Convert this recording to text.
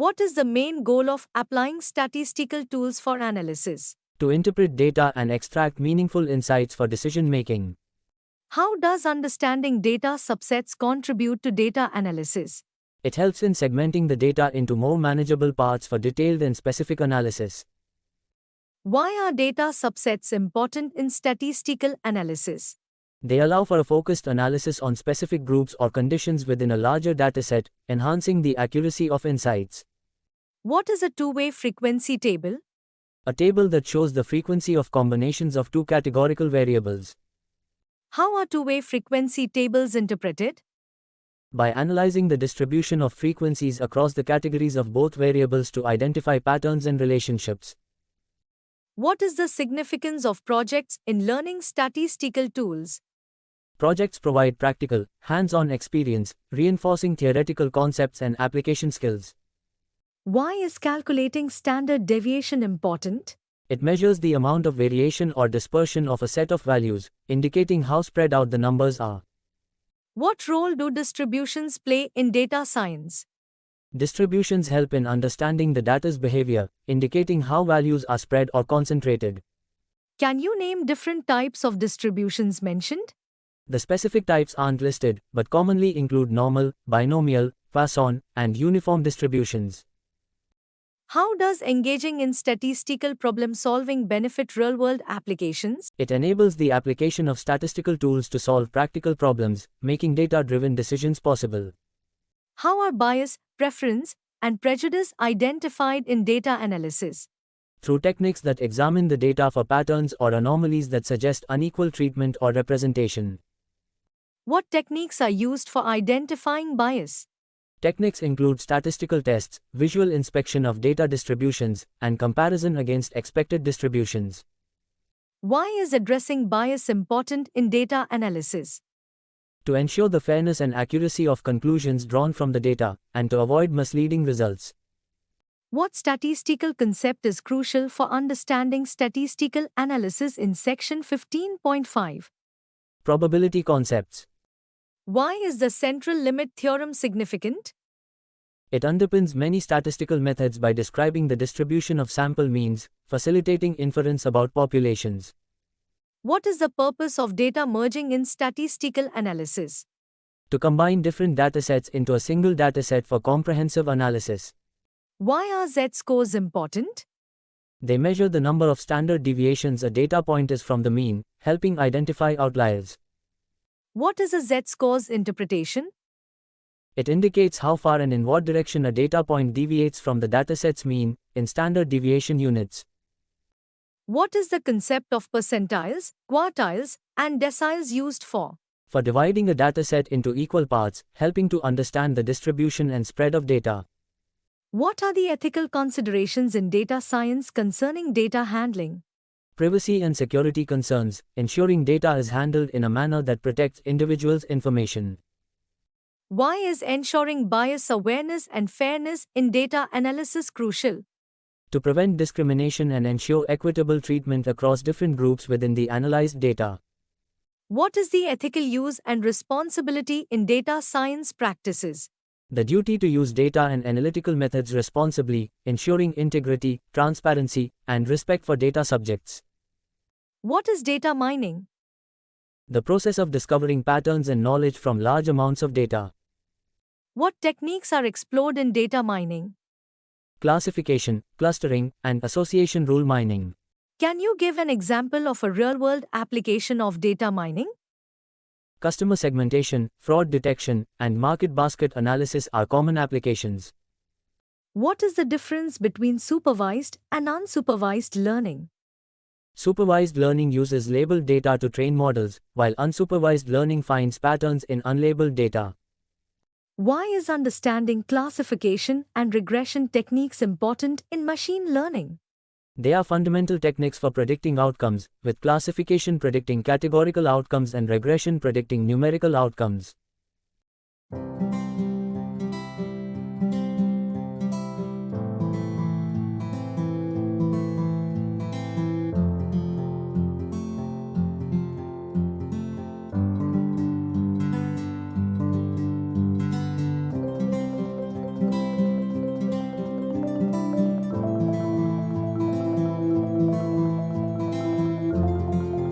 What is the main goal of applying statistical tools for analysis? To interpret data and extract meaningful insights for decision making. How does understanding data subsets contribute to data analysis? It helps in segmenting the data into more manageable parts for detailed and specific analysis. Why are data subsets important in statistical analysis? They allow for a focused analysis on specific groups or conditions within a larger dataset, enhancing the accuracy of insights. What is a two-way frequency table? A table that shows the frequency of combinations of two categorical variables. How are two-way frequency tables interpreted? By analyzing the distribution of frequencies across the categories of both variables to identify patterns and relationships. What is the significance of projects in learning statistical tools? Projects provide practical, hands-on experience, reinforcing theoretical concepts and application skills. Why is calculating standard deviation important? It measures the amount of variation or dispersion of a set of values, indicating how spread out the numbers are. What role do distributions play in data science? Distributions help in understanding the data's behavior, indicating how values are spread or concentrated. Can you name different types of distributions mentioned? The specific types aren't listed, but commonly include normal, binomial, Poisson, and uniform distributions. How does engaging in statistical problem-solving benefit real-world applications? It enables the application of statistical tools to solve practical problems, making data-driven decisions possible. How are bias, preference, and prejudice identified in data analysis? Through techniques that examine the data for patterns or anomalies that suggest unequal treatment or representation. What techniques are used for identifying bias? Techniques include statistical tests, visual inspection of data distributions, and comparison against expected distributions. Why is addressing bias important in data analysis? To ensure the fairness and accuracy of conclusions drawn from the data, and to avoid misleading results. What statistical concept is crucial for understanding statistical analysis in section 15.5? Probability concepts. Why is the central limit theorem significant? It underpins many statistical methods by describing the distribution of sample means, facilitating inference about populations. What is the purpose of data merging in statistical analysis? To combine different datasets into a single dataset for comprehensive analysis. Why are z-scores important? They measure the number of standard deviations a data point is from the mean, helping identify outliers. What is a z-scores interpretation? It indicates how far and in what direction a data point deviates from the dataset's mean, in standard deviation units. What is the concept of percentiles, quartiles, and deciles used for? For dividing a dataset into equal parts, helping to understand the distribution and spread of data. What are the ethical considerations in data science concerning data handling? Privacy and security concerns, ensuring data is handled in a manner that protects individuals' information. Why is ensuring bias awareness and fairness in data analysis crucial? To prevent discrimination and ensure equitable treatment across different groups within the analyzed data. What is the ethical use and responsibility in data science practices? The duty to use data and analytical methods responsibly, ensuring integrity, transparency, and respect for data subjects. What is data mining? The process of discovering patterns and knowledge from large amounts of data. What techniques are explored in data mining? Classification, clustering, and association rule mining. Can you give an example of a real-world application of data mining? Customer segmentation, fraud detection, and market basket analysis are common applications. What is the difference between supervised and unsupervised learning? Supervised learning uses labeled data to train models, while unsupervised learning finds patterns in unlabeled data. Why is understanding classification and regression techniques important in machine learning? They are fundamental techniques for predicting outcomes, with classification predicting categorical outcomes and regression predicting numerical outcomes.